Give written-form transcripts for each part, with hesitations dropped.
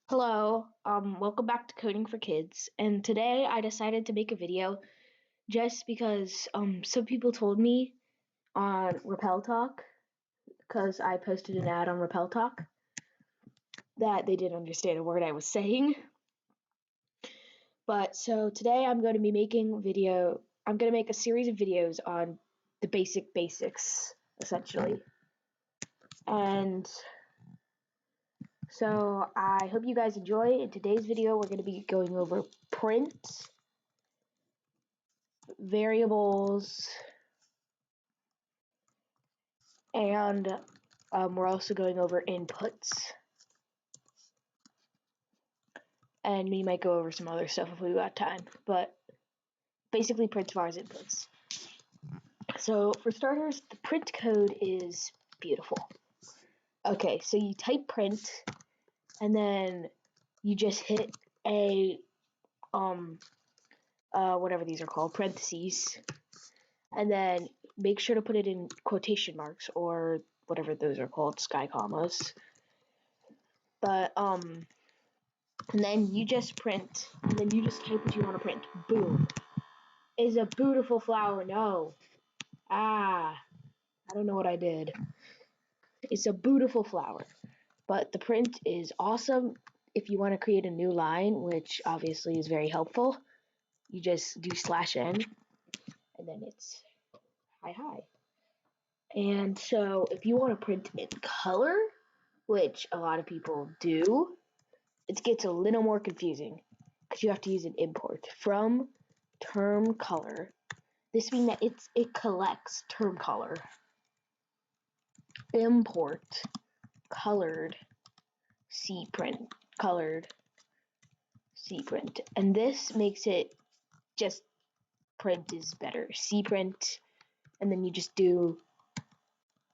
Hello, welcome back to Coding for Kids. And today I decided to make a video just because some people told me on Repel Talk, because I posted an ad on Repel Talk, that they didn't understand a word I was saying. But so today I'm going to be I'm going to make a series of videos on the basics, essentially. And so I hope you guys enjoy. In today's video, we're going to be going over print, variables, and we're also going over inputs. And we might go over some other stuff if we got time. But basically, print vars inputs. So for starters, the print code is beautiful. Okay, so you type print, and then you just hit a whatever these are called, parentheses, and then make sure to put it in quotation marks or whatever those are called, sky commas. But and then you just print, and then you just type what you want to print. Boom. Is a beautiful flower. No. I don't know what I did. It's a beautiful flower. But the print is awesome. If you want to create a new line, which obviously is very helpful, you just do /n, and then it's hi. And so if you want to print in color, which a lot of people do, it gets a little more confusing because you have to use an import from term color. This means that it collects term color. Import colored cprint. And this makes it just print is better. Cprint, and then you just do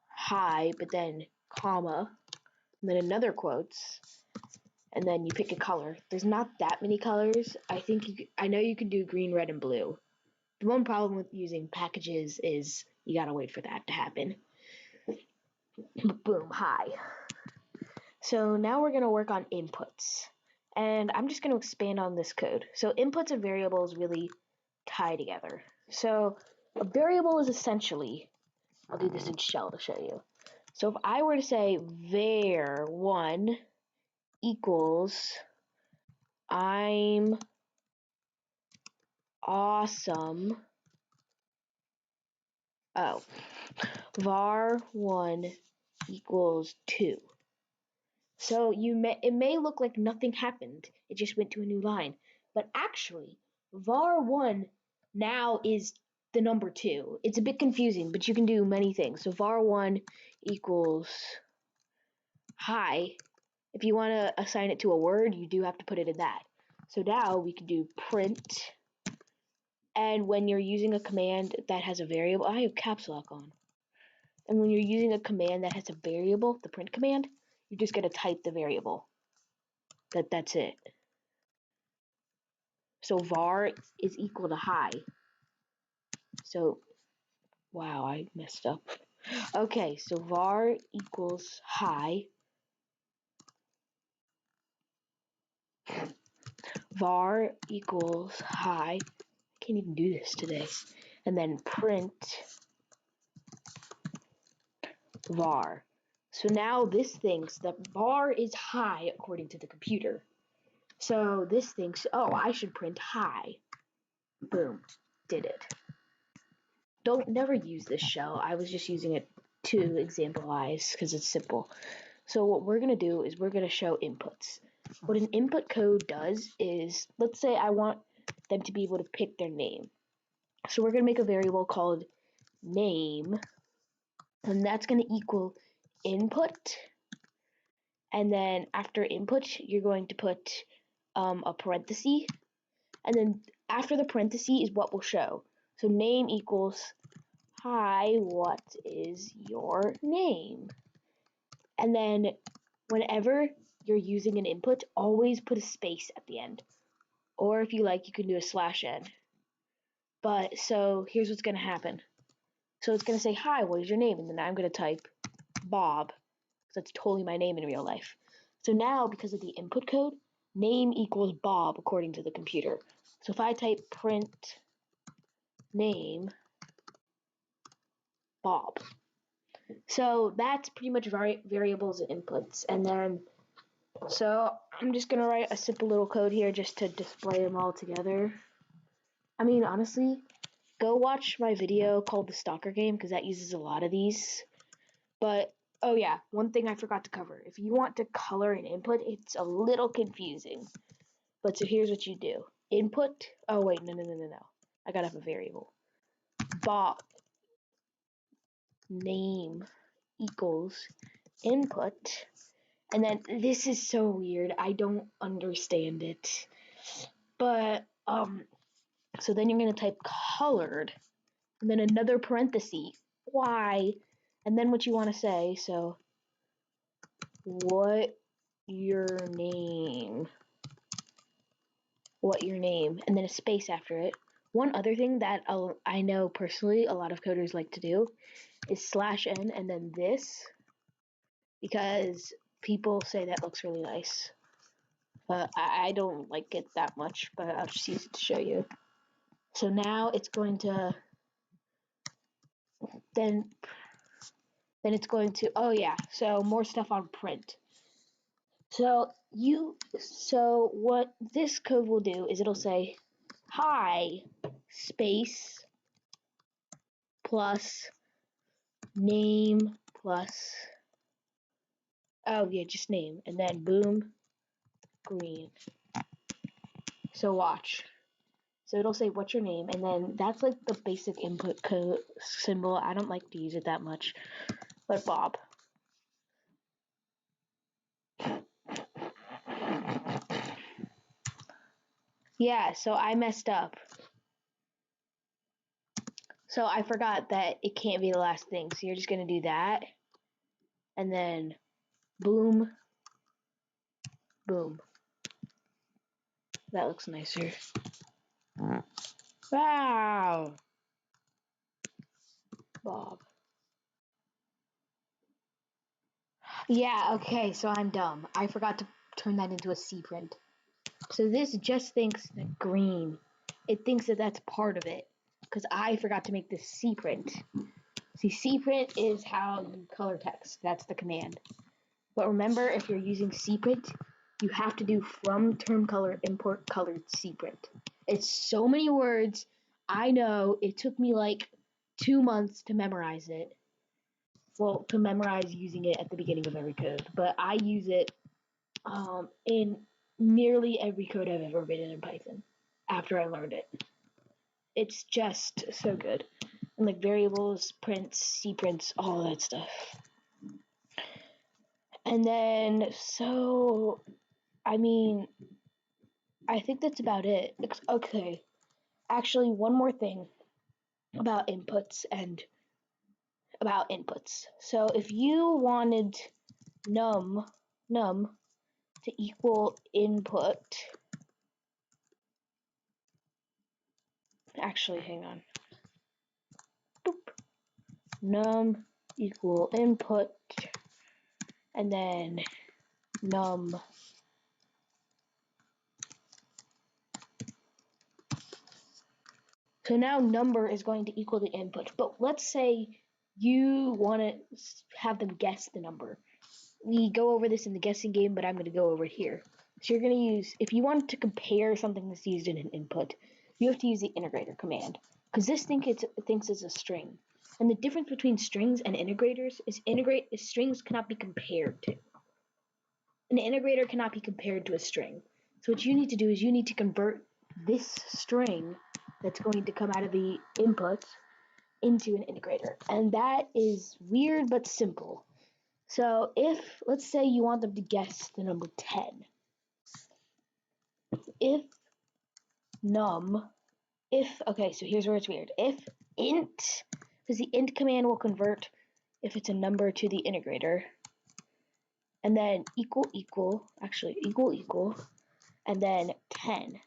hi, but then comma, and then another quotes, and then you pick a color. There's not that many colors. I know you can do green, red, and blue. The one problem with using packages is you gotta wait for that to happen. Boom, hi. So now we're gonna work on inputs. And I'm just gonna expand on this code. So inputs and variables really tie together. So a variable is essentially, I'll do this in shell to show you. So if I were to say var1 equals I'm awesome. Oh, var1 equals 2. So it may look like nothing happened. It just went to a new line. But actually, var1 now is the number 2. It's a bit confusing, but you can do many things. So var1 equals hi. If you want to assign it to a word, you do have to put it in that. So now we can do print. And when you're using a command that has a variable, I have caps lock on. And when you're using a command that has a variable, the print command, you're just going to type the variable. That's it. So var is equal to hi. So, wow, I messed up. Okay, so var equals hi. Var equals hi. I can't even do this today. And then print var. So now this thinks that var is hi according to the computer. So this thinks, oh, I should print hi. Boom, did it. Don't never use this shell. I was just using it to exampleize because it's simple. So what we're going to do is we're going to show inputs. What an input code does is, let's say I want them to be able to pick their name. So we're going to make a variable called name, and that's going to equal input. And then after input, you're going to put a parenthesis. And then after the parenthesis is what we'll show. So name equals, hi, what is your name? And then whenever you're using an input, always put a space at the end. Or if you like, you can do a /n. But so here's what's going to happen. So it's going to say, hi, what is your name? And then I'm going to type Bob, because that's totally my name in real life. So now, because of the input code, name equals Bob according to the computer. So if I type print name Bob. So that's pretty much variables and inputs. And then, so I'm just going to write a simple little code here just to display them all together. I mean, honestly, go watch my video called the Stalker game because that uses a lot of these. But, oh yeah, one thing I forgot to cover. If you want to color an input, it's a little confusing. But so here's what you do. Input, oh wait, no. I gotta have a variable. Bob name equals input. And then this is so weird. I don't understand it. But, so then you're gonna type colored, and then another parenthesis, y, and then what you want to say, so what your name, and then a space after it. One other thing that I know personally a lot of coders like to do is /n and then this, because people say that looks really nice. I don't like it that much, but I'll just use it to show you. So now it's going to, then it's going to, oh yeah, so more stuff on print. So what this code will do is it'll say hi space plus name plus, oh yeah, just name, and then boom, green. So watch. So it'll say what's your name, and then that's like the basic input code symbol. I don't like to use it that much, but Bob. Yeah, so I messed up. So I forgot that it can't be the last thing. So you're just gonna do that, and then boom, boom. That looks nicer. Wow. Bob. Yeah, okay, so I'm dumb. I forgot to turn that into a C print. So this just thinks that green. It thinks that that's part of it, because I forgot to make this C print. See, C print is how you color text. That's the command. But remember, if you're using C print, you have to do from term color import colored C print. It's so many words. I know it took me like 2 months to memorize it. Well, to memorize using it at the beginning of every code, but I use it in nearly every code I've ever written in Python after I learned it. It's just so good. And like variables, prints, C prints, all that stuff. And then, so, I mean, I think that's about it. Okay. Actually, one more thing about inputs. So if you wanted num to equal input, actually, hang on. Boop. Num equal input, and then num so now number is going to equal the input, but let's say you want to have them guess the number. We go over this in the guessing game, but I'm going to go over it here. So you're going to use, if you want to compare something that's used in an input, you have to use the integrator command, because this thinks it's a string. And the difference between strings and integrators is strings cannot be compared to. An integrator cannot be compared to a string. So what you need to do is you need to convert this string that's going to come out of the input into an integrator. And that is weird but simple. So if, let's say you want them to guess the number 10. Okay, so here's where it's weird. If int, because the int command will convert if it's a number to the integrator, and then equal, and then 10.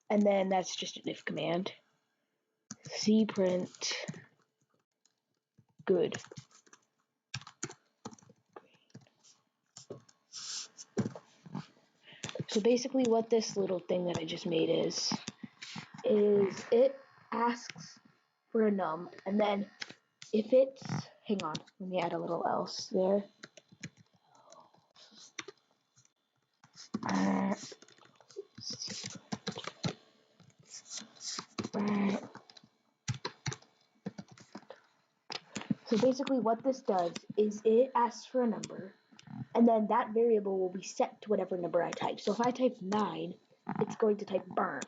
And then that's just an if command. Cprint good. So basically what this little thing that I just made is it asks for a num, and then if it's, hang on, let me add a little else there. So basically what this does is it asks for a number, and then that variable will be set to whatever number I type. So if I type 9, it's going to type burn,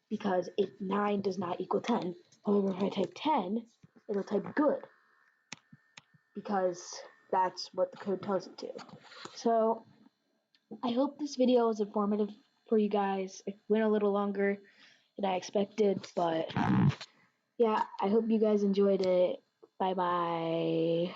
because 9 does not equal 10. However, if I type 10, it'll type good, because that's what the code tells it to. So I hope this video was informative for you guys. It went a little longer than I expected, but yeah, I hope you guys enjoyed it. Bye bye.